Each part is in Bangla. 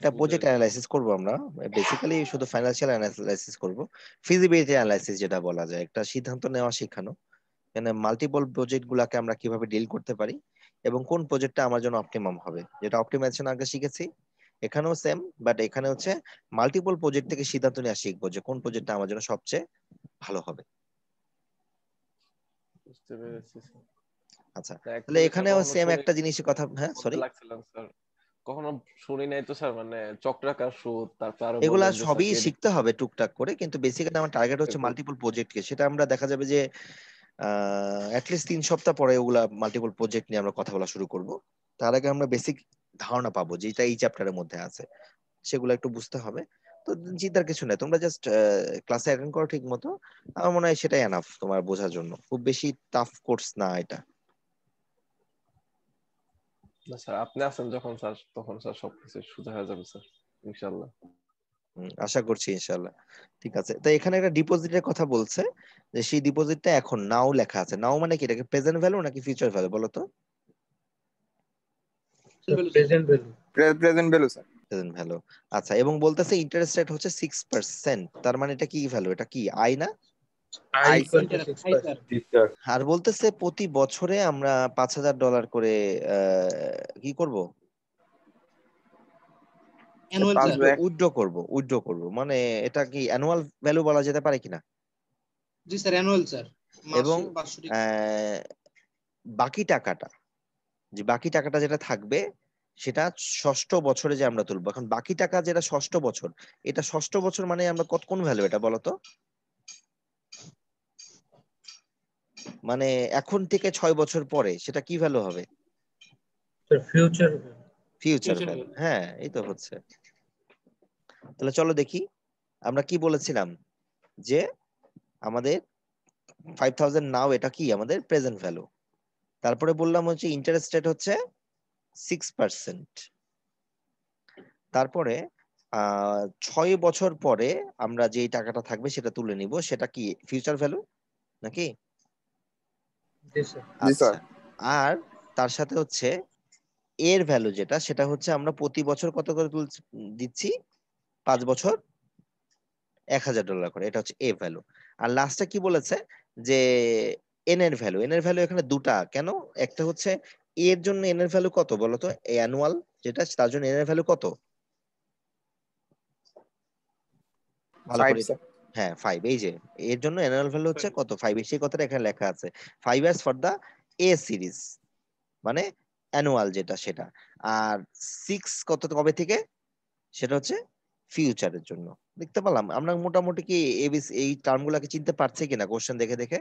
একটা প্রজেক্ট অ্যানালাইসিস করব আমরা, বেসিক্যালি শুধু ফাইন্যান্সিয়াল অ্যানালাইসিস করব, ফিজিবিলিটি অ্যানালাইসিস যেটা বলা যায়, একটা সিদ্ধান্ত নেওয়া শেখানো, মানে মাল্টিপল প্রজেক্ট গুলাকে আমরা কিভাবে ডিল করতে পারি এবং কোন প্রজেক্টটা আমার জন্য অপটিমাম হবে, যেটা অপটিমাইজেশন আগে শিখেছি এখানেও সেম, বাট এখানে হচ্ছে মাল্টিপল প্রজেক্ট থেকে সিদ্ধান্ত নেওয়া শিখবো যে কোন প্রজেক্টটা আমার জন্য সবচেয়ে ভালো হবে। বুঝতে পেরেছি স্যার। আচ্ছা, তাহলে অ্যাকচুয়ালি স্যার এখানেও কখনো সেম শুনি একটা জিনিসের কথা, হ্যাঁ বলতে সরি, লাগছিলাম স্যার, কখনো শুনি নাই তো স্যার, মানে চক্রাকার সুদ, তারপর আরো এগুলা বললেন যে স্যার সবই ক্রেডিট। শিখতে হবে টুকটাক করে, কিন্তু বেসিক্যালি আমার টার্গেট হচ্ছে মাল্টিপল প্রজেক্টকে, সেটা আমরা দেখা যাবে যে অ্যাটলিস্ট 3 সপ্তাহ পরে ওগুলা মাল্টিপল প্রজেক্ট নিয়ে আমরা কথা বলা শুরু করব। তার আগে আমরা বেসিক ধারণা পাবো যেটা এই চ্যাপ্টারের মধ্যে আছে, সেগুলো একটু বুঝতে হবে। তো চিন্তার কিছু নেই, তোমরা জাস্ট ক্লাসে অ্যাটেন্ড করো ঠিক মতো, আমার মনে হয় সেটাই এনাফ তোমার বোঝার জন্য, খুব বেশি টাফ কোর্স না এটা। না স্যার, আপনি আছেন যখন স্যার, তখন স্যার সবকিছু সোজা হয়ে যাবে স্যার, ইনশাআল্লাহ। আশা করছি ইনশাল্লাহ। ঠিক আছে, তো এখানে একটা ডিপোজিটের কথা বলছে, যে সেই ডিপোজিটটা এখন নাও লেখা আছে, নাও মানে কি, এটাকে প্রেজেন্ট ভ্যালু নাকি ফিউচার ভ্যালু বলো তো? Present value. Present value sir. Present value. আচ্ছা, এবং বলতেছে ইন্টারেস্ট রেট হচ্ছে 6%, তার মানে এটা কি ভ্যালু, এটা কি আই না? I equal to 6%। আর বলতেছে প্রতি বছরে আমরা $5,000 করে কি করব, উইথড্র করব, মানে এটা কি অ্যানুয়াল ভ্যালু বলা যেতে পারে কিনা? জি স্যার, অ্যানুয়াল স্যার। এবং বাকি টাকাটা, যে বাকি টাকাটা যেটা থাকবে সেটা ষষ্ঠ বছরে যে আমরা তুলবো। এখন বাকি টাকা যেটা ষষ্ঠ বছর, এটা ষষ্ঠ বছর মানে আমরা কোন ভ্যালু এটা বলো তো? মানে এখন থেকে 6 বছর পরে সেটা কি ভ্যালু হবে? ফিউচার ফিউচার ভ্যালু, হ্যাঁ এই তো হচ্ছে। তাহলে চলো দেখি, আমরা কি বলেছিলাম যে আমাদের 5,000 নাও, এটা কি আমাদের প্রেজেন্ট ভ্যালু। তারপরে বললাম হচ্ছে ইন্টারেস্ট রেট হচ্ছে 6%। তারপরে 6 বছর পরে আমরা যে টাকাটা থাকবে সেটা তুলে নিব, সেটা কি ফিউচার ভ্যালু নাকি? আচ্ছা, আর তার সাথে হচ্ছে এর ভ্যালু যেটা, সেটা হচ্ছে আমরা প্রতি বছর কত করে দিচ্ছি, 5 বছর $1,000 করে, এটা হচ্ছে এ ভ্যালু। আর লাস্টে কি বলেছে যে এন এর ভ্যালু, এন এর ভ্যালু এখানে দুটা কেন, একটা হচ্ছে এর জন্য এন এর ভ্যালু কত বলতো, অ্যানুয়াল যেটা, তার জন্য এন এর ভ্যালু কত, ভালো করে, হ্যাঁ 5, এই যে এর জন্য অ্যানুয়াল ভ্যালু হচ্ছে কত 5, সেই কথাটা এখানে লেখা আছে, 5 years for the A series, মানে অ্যানুয়াল যেটা সেটা। আর 6 কত কবে থেকে, সেটা হচ্ছে ফিউচারের জন্য। দেখতে পেলাম আমরা মোটামুটি কি এবিসি এই টার্ম গুলাকে চিনতে পারছি কিনা কোশ্চেন দেখে দেখে?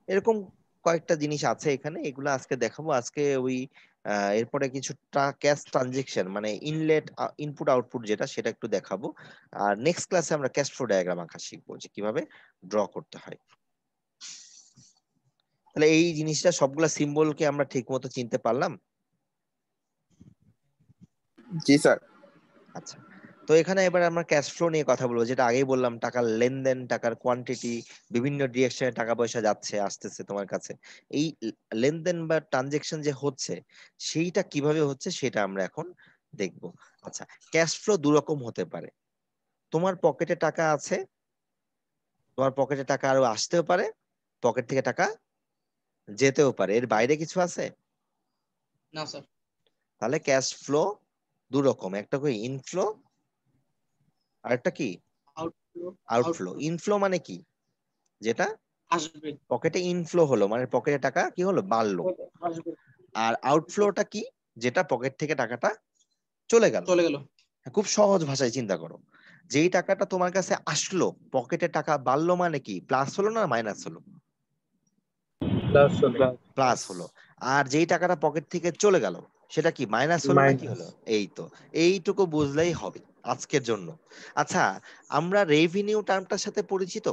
এরকম কয়েকটা জিনিস আছে এখানে, এগুলো আজকে দেখাবো। আজকে ওই এরপরে কিছু ক্যাশ ট্রানজেকশন, মানে ইনলেট ইনপুট আউটপুট যেটা, সেটা একটু দেখাবো। আর নেক্সট ক্লাসে আমরা ক্যাশ ফ্লো ডায়াগ্রাম আঁকা শিখবো, যে কিভাবে ড্র করতে হয়। তাহলে এই জিনিসটা সবগুলা সিম্বলকে আমরা ঠিক মতো চিনতে পারলাম? জি স্যার। আচ্ছা, তো এখানে এবার আমরা ক্যাশ ফ্লো নিয়ে কথা বলবো, যেটা আগেই বললাম, টাকার লেনদেন, টাকার কোয়ান্টিটি, বিভিন্ন ডিরেকশনে টাকা পয়সা যাচ্ছে আসতেছে তোমার কাছে, এই লেনদেন বা ট্রানজেকশন যে হচ্ছে সেইটা কিভাবে হচ্ছে সেটা আমরা এখন দেখব। আচ্ছা, ক্যাশ ফ্লো দুরকম হতে পারে, তোমার পকেটে টাকা আছে, তোমার পকেটে টাকা আরো আসতেও পারে, পকেট থেকে টাকা যেতেও পারে, এর বাইরে কিছু আছে না স্যার। তাহলে ক্যাশ ফ্লো দুরকম, একটা কি ইনফ্লো আর একটা কি আউটফ্লো। ইনফ্লো মানে কি, যেটা আসবে, পকেটে ইনফ্লো হলো, মানে পকেটে টাকা কি হলো, বাড়লো। আর আউটফ্লোটা কি, যেটা পকেট থেকে টাকাটা চলে গেল। খুব সহজ ভাষায় চিন্তা করো, যেই টাকাটা তোমার কাছে আসলো, পকেটে টাকা বাড়লো মানে কি, প্লাস হলো না মাইনাস হলো? প্লাস হলো। আর যেই টাকাটা পকেট থেকে চলে গেল সেটা কি মাইনাস হলো না কি হলো? এই তো, এইটুকু বুঝলেই হবে আজকের জন্য। আচ্ছা, আমরা রেভিনিউ টার্মটার সাথে পরিচিত?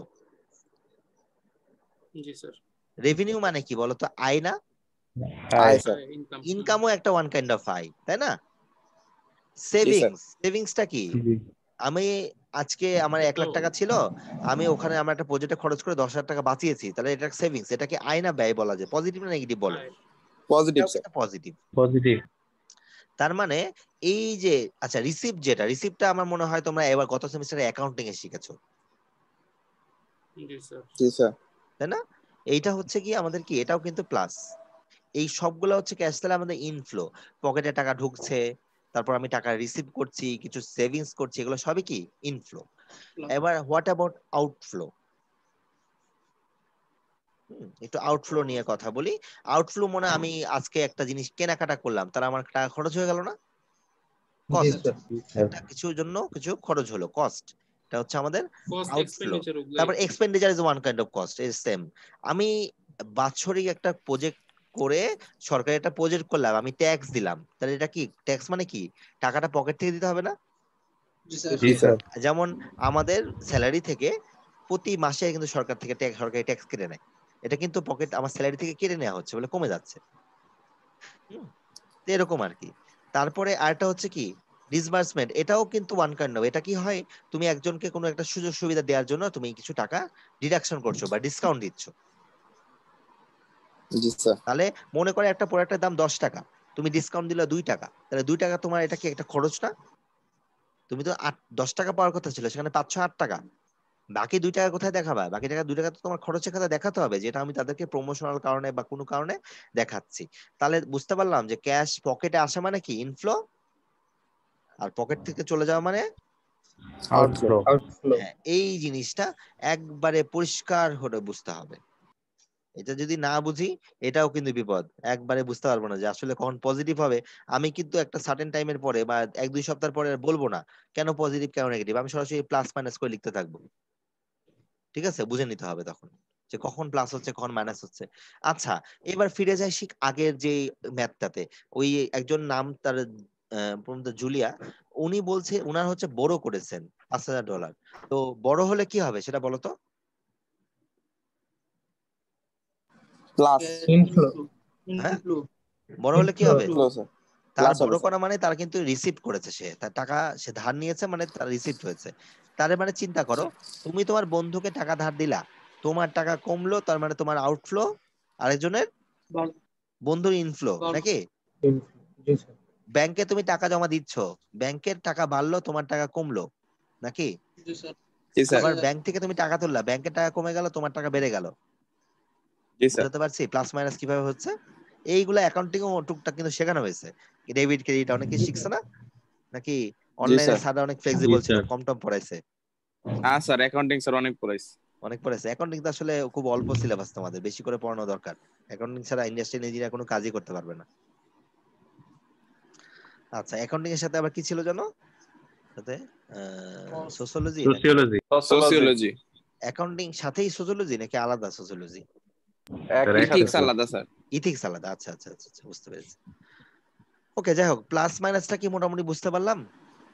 জি স্যার। রেভিনিউ মানে কি বলতো, আয় না? ইনকামও একটা ওয়ান কাইন্ড অফ আয়, তাই না? সেভিংসটা কি, আমি আজকে আমার 1 লাখ টাকা ছিল, আমি ওখানে আমার একটা প্রজেক্টে খরচ করে 10,000 টাকা বাঁচিয়েছি, তাহলে এটা সেভিংস। এটা কি আয় না ব্যয় বলা যায়, পজিটিভ না নেগেটিভ বলো? Positive sir. পজিটিভ। তার মানে এই যে আচ্ছা রিসিপ্টটা আমার মনে হয় তোমরা এবার গত সেমিস্টারে অ্যাকাউন্টিং এ শিখেছো, জি স্যার। তাই না? এইটা হচ্ছে কি আমাদের কি, এটাও কিন্তু প্লাস। এই সবগুলো হচ্ছে ক্যাশ তাহলে আমাদের ইনফ্লো, পকেটে টাকা ঢুকছে, তারপর আমি টাকা রিসিভ করছি, কিছু সেভিংস করছি, এগুলো সবই কি ইনফ্লো। এবার হোয়াট অ্যাবাউট আউটফ্লো? একটু আউটফ্লো নিয়ে কথা বলি। আউটফ্লো মনে আমি আজকে একটা জিনিস কেনাকাটা করলাম, তার আমার টাকা খরচ হয়ে গেল না? জি কস্ট, স্যার। একটা কিছুর জন্য কিছু খরচ হলো, কস্ট, এটা হচ্ছে আমাদের cost আউটফ্লো। expenditure ওগুলাই। তারপর expenditure is one kind of cost, is same. আমি বাৎসরিক একটা প্রজেক্ট করে সরকারি একটা প্রজেক্ট করলাম, আমি ট্যাক্স দিলাম, তাহলে এটা কি ট্যাক্স মানে কি, টাকাটা পকেট থেকে দিতে হবে না? জি স্যার। জি স্যার। যেমন আমাদের স্যালারি থেকে প্রতি মাসে কিন্তু সরকার থেকে সরকারি ট্যাক্স কেটে নেয়, এটা কিন্তু পকেট আমার স্যালারি থেকে কেটে নেওয়া হচ্ছে বলে কমে যাচ্ছে। তো এরকম আর কি। তারপরে আরেকটা হচ্ছে কি ডিসবার্সমেন্ট, এটাও কিন্তু ওয়ান কাইন্ড অফ, এটা কি হয়, তুমি একজনকে কোনো একটা সুযোগ সুবিধা দেওয়ার জন্য তুমি কিছু টাকা ডিডাকশন করছো বা ডিসকাউন্ট দিচ্ছ। জি স্যার। তাহলে মনে করে একটা প্রোডাক্টের দাম 10 টাকা, তুমি ডিসকাউন্ট দিলে 2 টাকা, তাহলে 2 টাকা তোমার এটা কি একটা খরচ না? তুমি তো 10 টাকা পাওয়ার কথা ছিল, সেখানে 8 টাকা, বাকি 2 টাকা কোথায় দেখাবা? বাকি টাকা 2 টাকা তো তোমার খরচের খাতা দেখাতে হবে, যেটা আমি তাদেরকে প্রমোশনাল কারণে বা কোনো কারণে দেখাচ্ছি। তাহলে বুঝতে পারলাম যে ক্যাশ পকেটে আসা মানে কি ইনফ্লো, আর পকেট থেকে চলে যাওয়া মানে আউটফ্লো। আউটফ্লো। হ্যাঁ, এই জিনিসটা একবারে পরিষ্কার হয়ে বুঝতে হবে। এটা যদি না বুঝি এটাও কিন্তু বিপদ, একবারে বুঝতে পারবো না যে আসলে কখন পজিটিভ হবে। আমি কিন্তু একটা সার্টেন টাইমের পরে বা 1-2 সপ্তাহ পরে বলবো না কেন পজিটিভ কেন নেগেটিভ, আমি সরাসরি প্লাস মাইনাস করে লিখতে থাকবো। ঠিক আছে, বুঝে নিতে হবে তখন যে কখন প্লাস হচ্ছে কখন মাইনাস হচ্ছে। আচ্ছা, এবার ফিরে যাই শিখ আগের যে ম্যাথটাতে। ওই একজন নাম তার জুলিয়া, উনি বলছে উনার হচ্ছে বড় করেছেন $5,000, তো বড় হলে কি হবে সেটা বলো তো? প্লাস। ইনফ্লো। হ্যাঁ, ইনফ্লো। বড় হলে কি হবে? Inflow sir. তার প্লাস হবে বড় স্যার। করা মানে তার কিন্তু রিসিভ করেছে, সে তার টাকা সে ধার নিয়েছে মানে তার রিসিভ হয়েছে। তার মানে চিন্তা করো, তুমি তোমার বন্ধুকে টাকা ধার দিলা, তোমার টাকা কমলো, তার মানে তোমার আউটফ্লো, আরেকজনের বন্ধুর ইনফ্লো, নাকি? জি স্যার। ব্যাংকে তুমি টাকা জমা দিচ্ছ, ব্যাংকের টাকা বাড়লো, তোমার টাকা কমলো, নাকি? জি স্যার। জি স্যার। আবার ব্যাংক থেকে তুমি টাকা তুললা, ব্যাংকের টাকা কমে গেল, তোমার টাকা বেড়ে গেল। জি স্যার। বুঝতে পারছি প্লাস মাইনাস কিভাবে হচ্ছে। এইগুলো অ্যাকাউন্টিং ও টুকটাক কিন্তু শেখানো হয়েছে, ডেবিট ক্রেডিট অনেকে শিখছে না নাকি? জি অনলাইনে স্যার। স্যার অনেক ফ্লেক্সিবল ছিল, কম টম পড়াইছে। হ্যাঁ স্যার, অ্যাকাউন্টিং স্যার অনেক পড়াইছে। অনেক পড়াইছে, অ্যাকাউন্টিং তো আসলে খুব অল্প সিলেবাস, তোমাদের বেশি করে পড়ানো দরকার। অ্যাকাউন্টিং ছাড়া ইন্ডাস্ট্রিয়াল ইঞ্জিনিয়ার কোনো কাজই করতে পারবে না। আচ্ছা, অ্যাকাউন্টিং এর সাথে আবার কি ছিল জানো, সাথে সোসিওলজি নাকি? সোসিওলজি। সোসিওলজি। অ্যাকাউন্টিং সাথেই সোসিওলজি নাকি আলাদা সোসিওলজি? ইথিক্স আলাদা স্যার। ইথিক্স আলাদা, আচ্ছা আচ্ছা আচ্ছা আচ্ছা, বুঝতে পেরেছি। ওকে, যাই হোক, প্লাস মাইনাসটা কি মোটামুটি বুঝতে পারলাম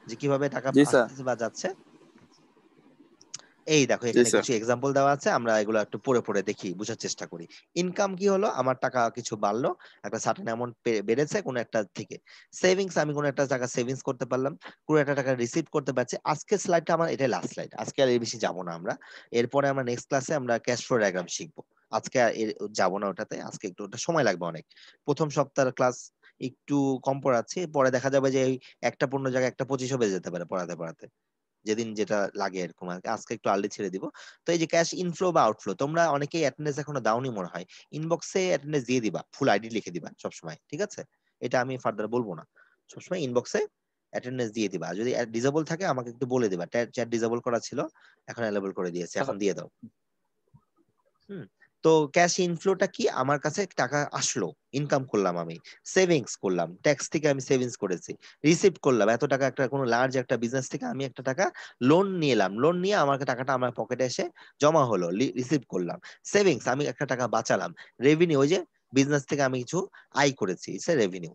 যে কিভাবে টাকা জি স্যার। আসতেছে বা যাচ্ছে। এই দেখো জি এখানে স্যার। কিছু এক্সাম্পল দেওয়া আছে, আমরা এগুলো একটু পড়ে পড়ে দেখি, বুঝার চেষ্টা করি। ইনকাম কি হলো, আমার টাকা কিছু বাড়লো, একটা সার্টেন অ্যামাউন্ট বেড়েছে কোনো একটা থেকে। সেভিংস, আমি কোনো একটা টাকা সেভিংস করতে পারলাম, কোনো একটা টাকা রিসিভ করতে পারছি। আজকে স্লাইডটা আমার এটা লাস্ট স্লাইড, আজকে আর এর বেশি যাবো না আমরা। এরপরে আমরা নেক্সট ক্লাসে আমরা ক্যাশ ফ্লো ডায়াগ্রাম শিখবো। আজকে আর যাবো না ওটাতে, আজকে একটু ওটা সময় লাগবে অনেক। প্রথম সপ্তাহের ক্লাস একটু কম পড়াচ্ছি, পরে দেখা যাবে যে এই একটা 15 জায়গায় একটা 25ও বেজে যেতে পারে পড়াতে পড়াতে, যেদিন যেটা লাগে এরকম আর কি। আজকে একটু আর্লি ছেড়ে দিব। তো এই যে ক্যাশ ইনফ্লো বা আউটফ্লো, তোমরা অনেকেই অ্যাটেন্ডেন্স এখনো দাওনি মনে হয়, ইনবক্সে অ্যাটেন্ডেন্স দিয়ে দিবা, ফুল আইডি লিখে দিবা সবসময়, ঠিক আছে? এটা আমি ফার্দার বলবো না, সবসময় ইনবক্সে অ্যাটেন্ডেন্স দিয়ে দিবা। যদি ডিসেবল থাকে আমাকে একটু বলে দিবা, চ্যাট ডিসেবল করা ছিল, এখন অ্যালেবল করে দিয়েছে, এখন দিয়ে দাও। হুম। তো ক্যাশ ইনফ্লোটা কি, আমার কাছে টাকা আসলো, ইনকাম করলাম, আমি সেভিংস করলাম, ট্যাক্স থেকে আমি সেভিংস করেছি, রিসিভ করলাম এত টাকা, একটা কোনো লার্জ একটা বিজনেস থেকে আমি একটা টাকা লোন নিলাম, লোন নিয়ে আমার টাকাটা আমার পকেটে এসে জমা হলো, রিসিভ করলাম। সেভিংস, আমি একটা টাকা বাঁচালাম। রেভিনিউ, ওই যে বিজনেস থেকে আমি কিছু আয় করেছি, সে revenue.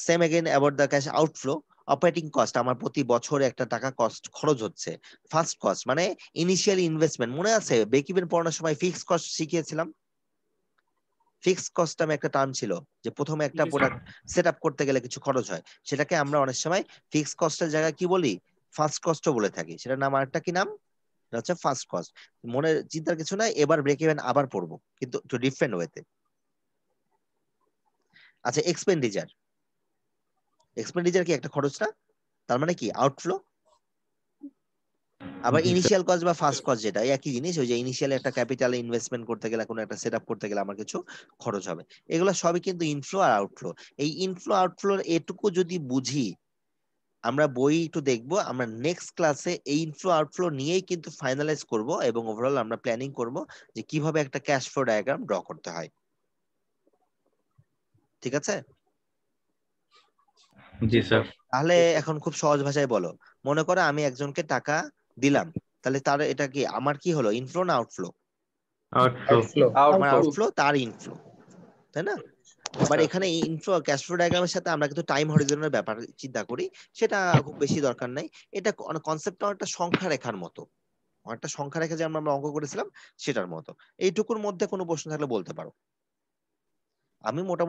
Same again about the cash outflow, operating cost, আমার প্রতি বছরে একটা টাকা কস্ট খরচ হচ্ছে। ফার্স্ট কস্ট মানে ইনিশিয়াল ইনভেস্টমেন্ট, মনে আছে ব্রেক ইভেন পড়ানোর সময় ফিক্সড কস্ট শিখিয়েছিলাম? ফিক্সড কস্ট নামে একটা টার্ম ছিল, যে প্রথমে একটা প্রোডাক্ট সেট আপ করতে গেলে কিছু খরচ হয়, সেটাকে আমরা অনেক সময় ফিক্সড কস্টের জায়গায় কি বলি, ফার্স্ট কস্টও বলে থাকি। সেটার নাম আরেকটা কি নাম, এটা হচ্ছে ফার্স্ট কস্ট। মনে চিন্তার কিছু নাই, এবার ব্রেক ইভেন আবার পড়বো, কিন্তু একটু ডিফারেন্ট ওয়েতে। আচ্ছা, এক্সপেন্ডিচার, এক্সপেন্ডিচার কি একটা খরচ না? তার মানে কি আউটফ্লো। আবার জি স্যার। ইনিশিয়াল কস্ট বা ফার্স্ট কস্ট যেটা একই জিনিস, ওই যে ইনিশিয়াল একটা ক্যাপিটাল ইনভেস্টমেন্ট করতে গেলে, কোনো একটা সেট আপ করতে গেলে আমার কিছু খরচ হবে। এগুলো সবই কিন্তু ইনফ্লো আর আউটফ্লো। এই ইনফ্লো আউটফ্লোর এটুকু যদি বুঝি, আমরা বই একটু দেখবো, আমরা নেক্সট ক্লাসে এই ইনফ্লো আউটফ্লো নিয়েই কিন্তু ফাইনালাইজ করব এবং ওভারঅল আমরা প্ল্যানিং করব যে কিভাবে একটা ক্যাশ ফ্লো ডায়াগ্রাম ড্র করতে হয়। ঠিক আছে? জি স্যার। তাহলে এখন খুব সহজ ভাষায় বলো, মনে করো আমি একজনকে টাকা দিলাম, তাহলে তার এটা কি আমার কি হলো, ইনফ্লো না আউটফ্লো? আউটফ্লো। আমার আউটফ্লো। আউটফ্লো, তার ইনফ্লো, তাই না? আবার এখানে ইনফ্লো ক্যাশ ফ্লো ডায়াগ্রামের সাথে আমরা কিন্তু টাইম হরিজনের ব্যাপার চিন্তা করি, সেটা খুব বেশি দরকার নাই। এটা কনসেপ্টটা অনেকটা সংখ্যা রেখার মতো, অনেকটা সংখ্যা রেখা যে আমরা অঙ্ক করেছিলাম সেটার মতো। এইটুকুর মধ্যে কোনো প্রশ্ন থাকলে বলতে পারো। আমি মোটামুটি